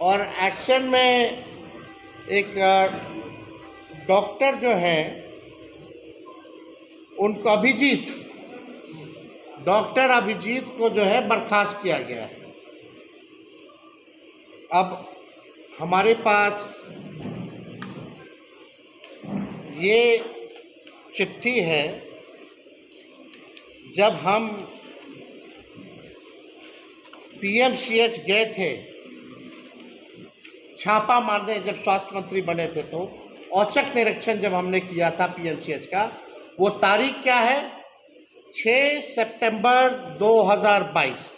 और एक्शन में एक डॉक्टर जो है उनको डॉक्टर अभिजीत को जो है बर्खास्त किया गया है। अब हमारे पास ये चिट्ठी है। जब हम पीएमसीएच गए थे छापा मारने, जब स्वास्थ्य मंत्री बने थे, तो औचक निरीक्षण जब हमने किया था पीएमसीएच का, वो तारीख क्या है? 6 सितंबर 2022।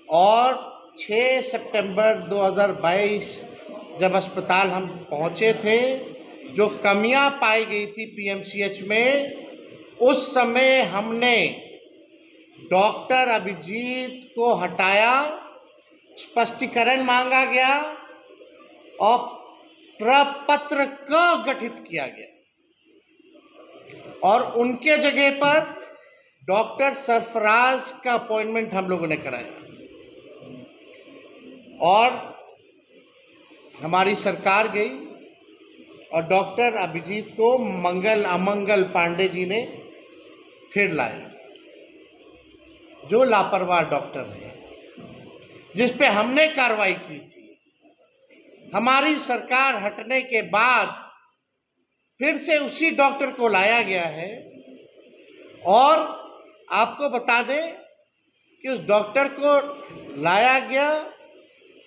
और 6 सितंबर 2022 जब अस्पताल हम पहुंचे थे, जो कमियां पाई गई थी पीएमसीएच में, उस समय हमने डॉक्टर अभिजीत को हटाया, स्पष्टीकरण मांगा गया और प्रपत्र क गठित किया गया और उनके जगह पर डॉक्टर सरफराज का अपॉइंटमेंट हम लोगों ने कराया। और हमारी सरकार गई और डॉक्टर अभिजीत को मंगल अमंगल पांडे जी ने फिर लाया, जो लापरवाह डॉक्टर है, जिस पे हमने कार्रवाई की थी। हमारी सरकार हटने के बाद फिर से उसी डॉक्टर को लाया गया है। और आपको बता दें कि उस डॉक्टर को लाया गया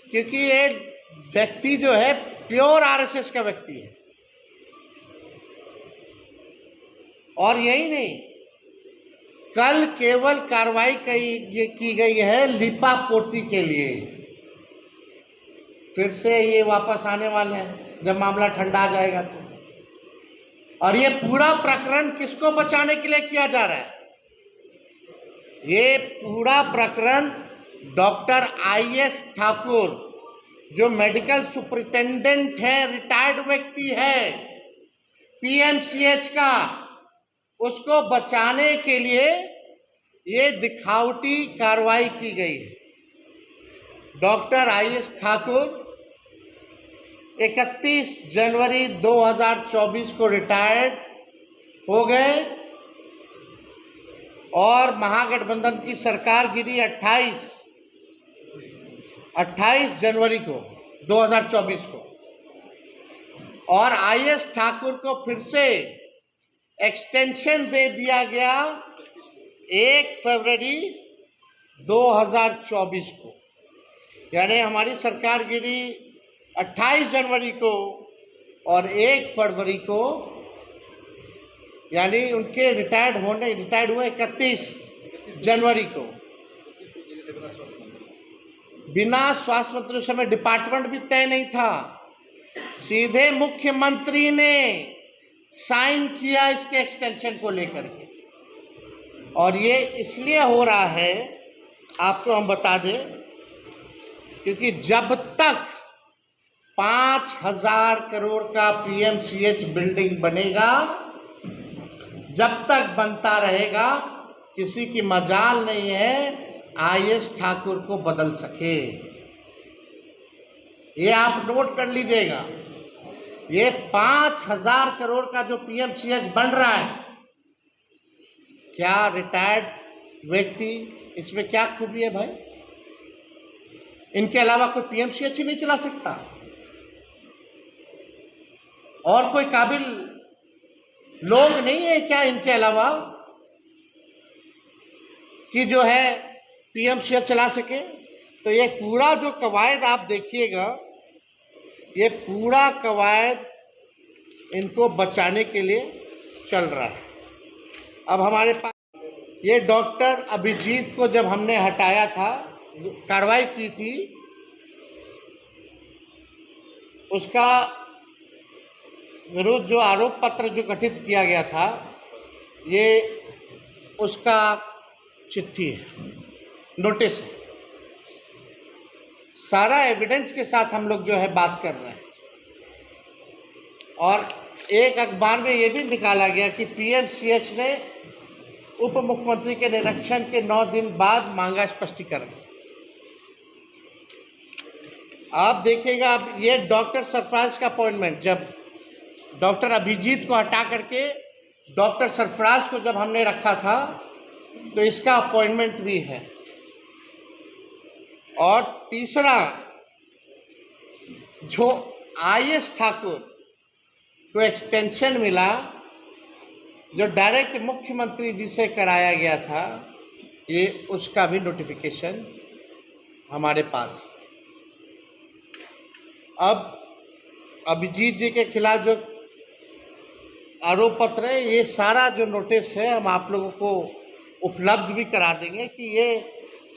क्योंकि ये व्यक्ति जो है प्योर आरएसएस का व्यक्ति है। और यही नहीं, कल केवल कार्रवाई की गई है लिपापोती के लिए। फिर से ये वापस आने वाले हैं जब मामला ठंडा आ जाएगा तो। और ये पूरा प्रकरण किसको बचाने के लिए किया जा रहा है? ये पूरा प्रकरण डॉक्टर आईएस ठाकुर, जो मेडिकल सुपरिटेंडेंट है, रिटायर्ड व्यक्ति है पीएमसीएच का, उसको बचाने के लिए ये दिखावटी कार्रवाई की गई है। डॉक्टर आईएस ठाकुर 31 जनवरी 2024 को रिटायर्ड हो गए और महागठबंधन की सरकार गिरी 28 जनवरी को 2024 को। और आईएस ठाकुर को फिर से एक्सटेंशन दे दिया गया 1 फरवरी 2024 को। यानी हमारी सरकार गिरी 28 जनवरी को और 1 फरवरी को, यानी उनके रिटायर्ड हुए 31 जनवरी को। बिना स्वास्थ्य मंत्री, उस समय डिपार्टमेंट भी तय नहीं था, सीधे मुख्यमंत्री ने साइन किया इसके एक्सटेंशन को लेकर के। और ये इसलिए हो रहा है, आपको हम बता दें, क्योंकि जब तक 5,000 करोड़ का पीएमसीएच बिल्डिंग बनेगा, जब तक बनता रहेगा, किसी की मजाल नहीं है आईएस ठाकुर को बदल सके। ये आप नोट कर लीजिएगा। ये 5,000 करोड़ का जो पीएमसीएच बन रहा है, क्या रिटायर्ड व्यक्ति, इसमें क्या खूबी है भाई? इनके अलावा कोई पीएमसीएच ही नहीं चला सकता? और कोई काबिल लोग नहीं है क्या इनके अलावा कि जो है पीएमसीएच चला सके? तो ये पूरा जो कवायद आप देखिएगा, ये पूरा कवायद इनको बचाने के लिए चल रहा है। अब हमारे पास ये डॉक्टर अभिजीत को जब हमने हटाया था, कार्रवाई की थी, उसका विरुद्ध जो आरोप पत्र जो गठित किया गया था, ये उसका चिट्ठी है, नोटिस है। सारा एविडेंस के साथ हम लोग जो है बात कर रहे हैं। और एक अखबार में ये भी निकाला गया कि पीएमसीएच ने उप मुख्यमंत्री के निरीक्षण के 9 दिन बाद मांगा स्पष्टीकरण। आप देखिएगा, अब ये डॉक्टर सरफराज का अपॉइंटमेंट, जब डॉक्टर अभिजीत को हटा करके डॉक्टर सरफराज को जब हमने रखा था, तो इसका अपॉइंटमेंट भी है। और तीसरा, जो आईएस ठाकुर को एक्सटेंशन मिला, जो डायरेक्ट मुख्यमंत्री जी से कराया गया था, ये उसका भी नोटिफिकेशन हमारे पास। अब अभिजीत जी के खिलाफ जो आरोप पत्र है, ये सारा जो नोटिस है हम आप लोगों को उपलब्ध भी करा देंगे कि ये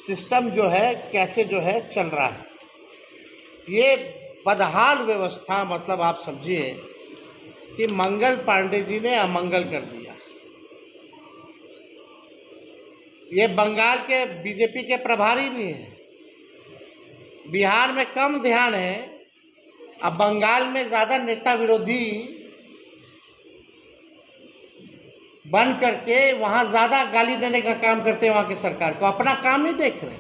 सिस्टम जो है कैसे जो है चल रहा है। ये बदहाल व्यवस्था, मतलब आप समझिए कि मंगल पांडे जी ने अमंगल कर दिया। ये बंगाल के बीजेपी के प्रभारी भी हैं, बिहार में कम ध्यान है, अब बंगाल में ज़्यादा नेता विरोधी बन करके वहाँ ज़्यादा गाली देने का काम करते हैं। वहाँ की सरकार को अपना काम नहीं देख रहे,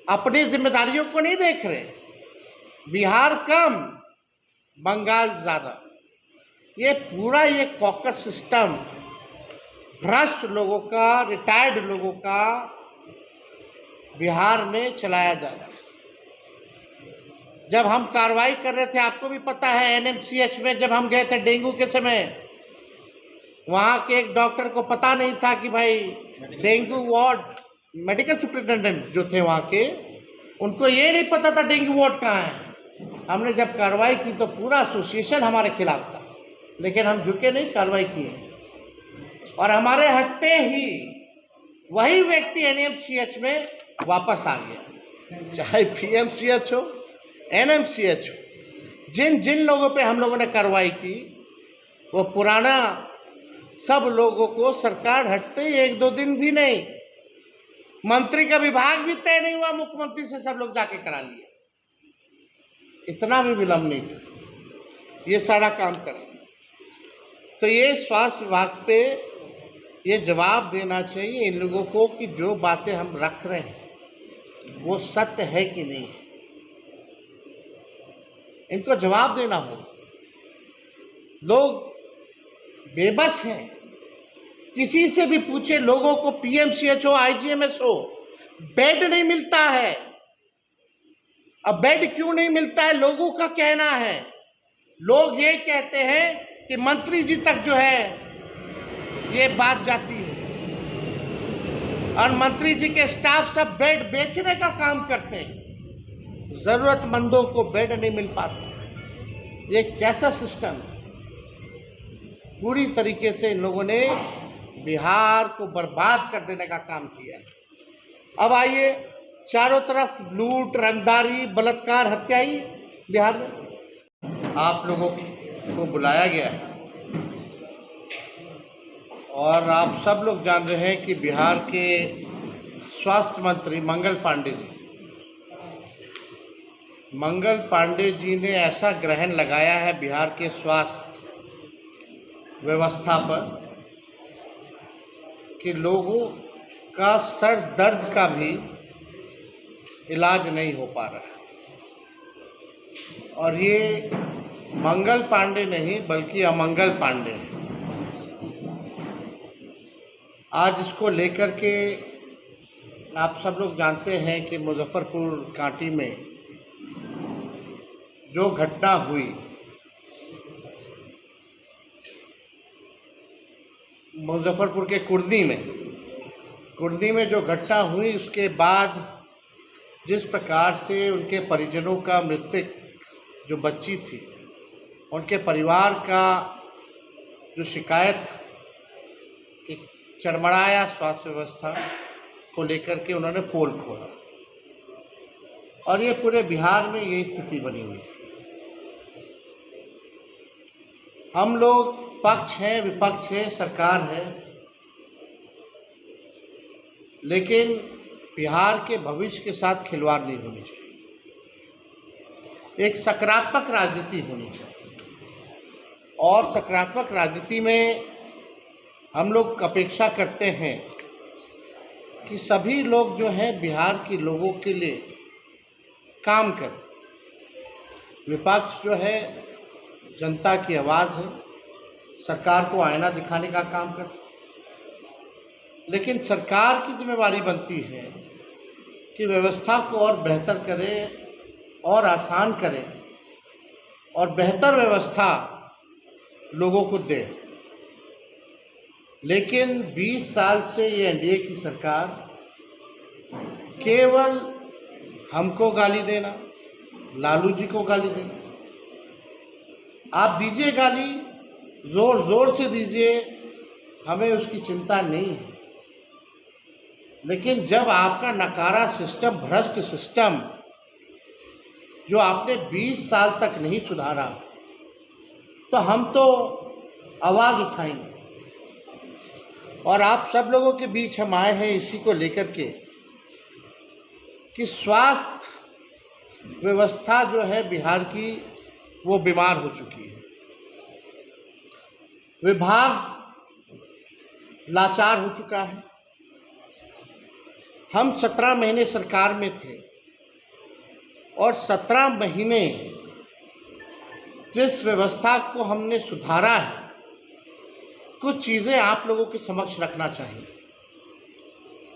अपनी जिम्मेदारियों को नहीं देख रहे। बिहार कम, बंगाल ज़्यादा। ये पूरा ये कॉकस सिस्टम भ्रष्ट लोगों का, रिटायर्ड लोगों का बिहार में चलाया जा रहा है। जब हम कार्रवाई कर रहे थे, आपको भी पता है, एनएमसीएच में जब हम गए थे डेंगू के समय, वहाँ के एक डॉक्टर को पता नहीं था कि भाई डेंगू वार्ड, मेडिकल सुपरिटेंडेंट जो थे वहाँ के, उनको ये नहीं पता था डेंगू वार्ड कहाँ है। हमने जब कार्रवाई की तो पूरा एसोसिएशन हमारे खिलाफ था, लेकिन हम झुके नहीं, कार्रवाई किए। और हमारे हटते ही वही व्यक्ति एनएमसीएच में वापस आ गया, चाहे पीएमसीएच हो, एनएमसीएच हो। जिन जिन लोगों पे हम लोगों ने कार्रवाई की, वो पुराना सब लोगों को सरकार हटते ही 1-2 दिन भी नहीं, मंत्री का विभाग भी तय नहीं हुआ, मुख्यमंत्री से सब लोग जाके करा लिए। इतना भी विलम्ब नहीं था, ये सारा काम करें। तो ये स्वास्थ्य विभाग पे ये जवाब देना चाहिए इन लोगों को कि जो बातें हम रख रहे हैं वो सत्य है कि नहीं है, इनको जवाब देना हो। लोग बेबस हैं, किसी से भी पूछे, लोगों को पीएमसीएच हो, आईजीएमएस हो, बेड नहीं मिलता है। अब बेड क्यों नहीं मिलता है, लोगों का कहना है। लोग ये कहते हैं कि मंत्री जी तक जो है ये बात जाती है, और मंत्री जी के स्टाफ सब बेड बेचने का काम करते हैं, जरूरतमंदों को बेड नहीं मिल पाता। ये कैसा सिस्टम है? पूरी तरीके से इन लोगों ने बिहार को बर्बाद कर देने का काम किया। अब आइए, चारों तरफ लूट, रंगदारी, बलात्कार, हत्या ही बिहार में। आप लोगों को बुलाया गया है और आप सब लोग जान रहे हैं कि बिहार के स्वास्थ्य मंत्री मंगल पांडे जी ने ऐसा ग्रहण लगाया है बिहार के स्वास्थ्य व्यवस्था पर कि लोगों का सर दर्द का भी इलाज नहीं हो पा रहा है। और ये मंगल पांडे नहीं बल्कि अमंगल पांडे हैं। आज इसको लेकर के आप सब लोग जानते हैं कि मुजफ्फरपुर कांटी में जो घटना हुई, मुजफ्फरपुर के कुर्दी में जो घटना हुई, उसके बाद जिस प्रकार से उनके परिजनों का मृतक जो बच्ची थी, उनके परिवार का जो शिकायत कि चरमराया स्वास्थ्य व्यवस्था को लेकर के उन्होंने पोल खोला, और ये पूरे बिहार में ये स्थिति बनी हुई है। हम लोग पक्ष हैं, विपक्ष है, सरकार है, लेकिन बिहार के भविष्य के साथ खिलवाड़ नहीं होनी चाहिए। एक सकारात्मक राजनीति होनी चाहिए, और सकारात्मक राजनीति में हम लोग अपेक्षा करते हैं कि सभी लोग जो हैं बिहार के लोगों के लिए काम करें। विपक्ष जो है जनता की आवाज़ है, सरकार को आईना दिखाने का काम करता है, लेकिन सरकार की जिम्मेवारी बनती है कि व्यवस्था को और बेहतर करे और आसान करे और बेहतर व्यवस्था लोगों को दे। लेकिन 20 साल से ये एनडीए की सरकार केवल हमको गाली देना, लालू जी को गाली देना। आप दीजिए गाली, जोर जोर से दीजिए, हमें उसकी चिंता नहीं है, लेकिन जब आपका नकारा सिस्टम, भ्रष्ट सिस्टम जो आपने 20 साल तक नहीं सुधारा, तो हम तो आवाज़ उठाएंगे। और आप सब लोगों के बीच हम आए हैं इसी को लेकर के कि स्वास्थ्य व्यवस्था जो है बिहार की, वो बीमार हो चुकी है। विभाग लाचार हो चुका है। हम 17 महीने सरकार में थे और 17 महीने जिस व्यवस्था को हमने सुधारा है, कुछ चीज़ें आप लोगों के समक्ष रखना चाहिए।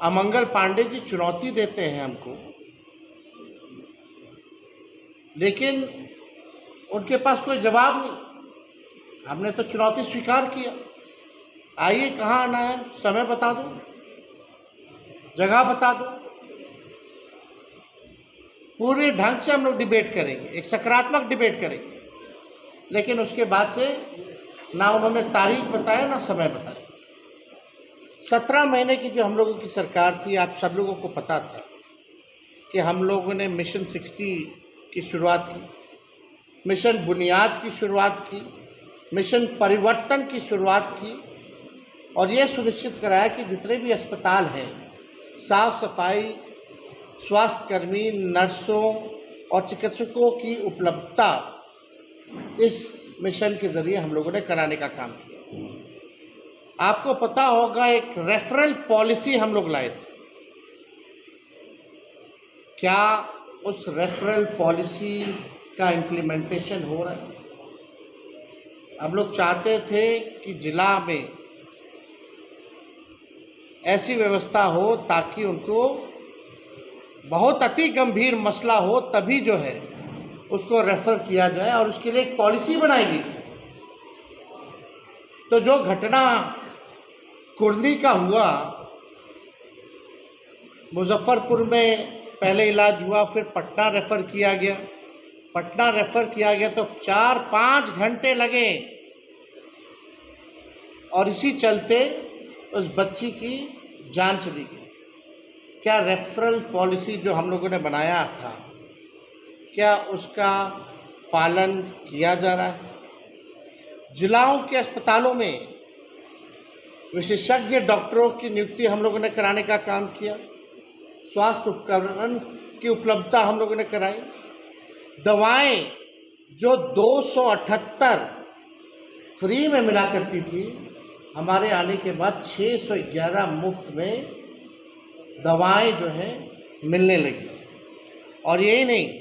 अमंगल पांडे जी चुनौती देते हैं हमको, लेकिन उनके पास कोई जवाब नहीं। हमने तो चुनौती स्वीकार किया। आइए, कहाँ आना है, समय बता दो, जगह बता दो, पूरे ढंग से हम लोग डिबेट करेंगे, एक सकारात्मक डिबेट करेंगे। लेकिन उसके बाद से ना उन्होंने तारीख बताया ना समय बताया। 17 महीने की जो हम लोगों की सरकार थी, आप सब लोगों को पता था कि हम लोगों ने मिशन 60 की शुरुआत की, मिशन बुनियाद की शुरुआत की, मिशन परिवर्तन की शुरुआत की, और ये सुनिश्चित कराया कि जितने भी अस्पताल हैं, साफ सफाई, स्वास्थ्यकर्मी, नर्सों और चिकित्सकों की उपलब्धता इस मिशन के ज़रिए हम लोगों ने कराने का काम किया। आपको पता होगा, एक रेफरल पॉलिसी हम लोग लाए थे। क्या उस रेफरल पॉलिसी का इम्प्लीमेंटेशन हो रहा है? हम लोग चाहते थे कि जिला में ऐसी व्यवस्था हो ताकि उनको बहुत अति गंभीर मसला हो तभी जो है उसको रेफर किया जाए, और उसके लिए एक पॉलिसी बनाई गई। तो जो घटना कुर्नी का हुआ, मुजफ्फरपुर में पहले इलाज हुआ, फिर पटना रेफ़र किया गया। पटना रेफ़र किया गया तो 4-5 घंटे लगे, और इसी चलते उस बच्ची की जान चली गई। क्या रेफरल पॉलिसी जो हम लोगों ने बनाया था, क्या उसका पालन किया जा रहा है? जिलाओं के अस्पतालों में विशेषज्ञ डॉक्टरों की नियुक्ति हम लोगों ने कराने का काम किया। स्वास्थ्य उपकरण की उपलब्धता हम लोगों ने कराई। दवाएं जो 278 फ्री में मिला करती थी, हमारे आने के बाद 611 मुफ्त में दवाएं जो है मिलने लगी। और यही नहीं,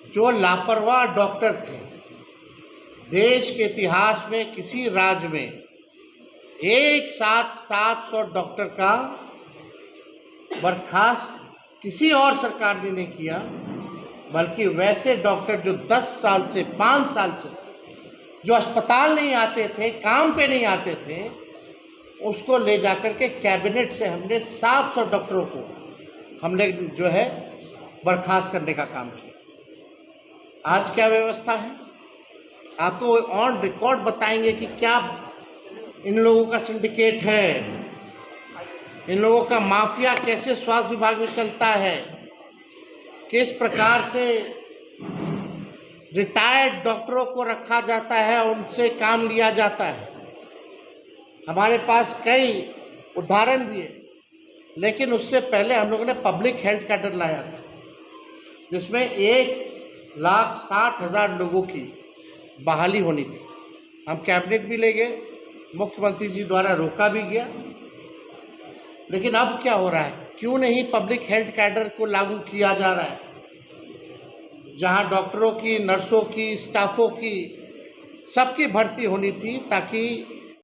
जो लापरवाह डॉक्टर थे, देश के इतिहास में किसी राज्य में एक साथ 700 डॉक्टर का बर्खास्त किसी और सरकार ने नहीं किया, बल्कि वैसे डॉक्टर जो 10 साल से 5 साल से जो अस्पताल नहीं आते थे, काम पे नहीं आते थे, उसको ले जाकर के कैबिनेट से हमने 700 डॉक्टरों को हमने जो है बर्खास्त करने का काम किया। आज क्या व्यवस्था है, आपको ऑन रिकॉर्ड बताएंगे कि क्या इन लोगों का सिंडिकेट है, इन लोगों का माफिया कैसे स्वास्थ्य विभाग में चलता है, किस प्रकार से रिटायर्ड डॉक्टरों को रखा जाता है, उनसे काम लिया जाता है। हमारे पास कई उदाहरण भी है। लेकिन उससे पहले हम लोगों ने पब्लिक हेल्थ कैडर लाया था, जिसमें 1,60,000 लोगों की बहाली होनी थी। हम कैबिनेट भी ले गए, मुख्यमंत्री जी द्वारा रोका भी गया। लेकिन अब क्या हो रहा है, क्यों नहीं पब्लिक हेल्थ कैडर को लागू किया जा रहा है? जहां डॉक्टरों की, नर्सों की, स्टाफों की, सबकी भर्ती होनी थी ताकि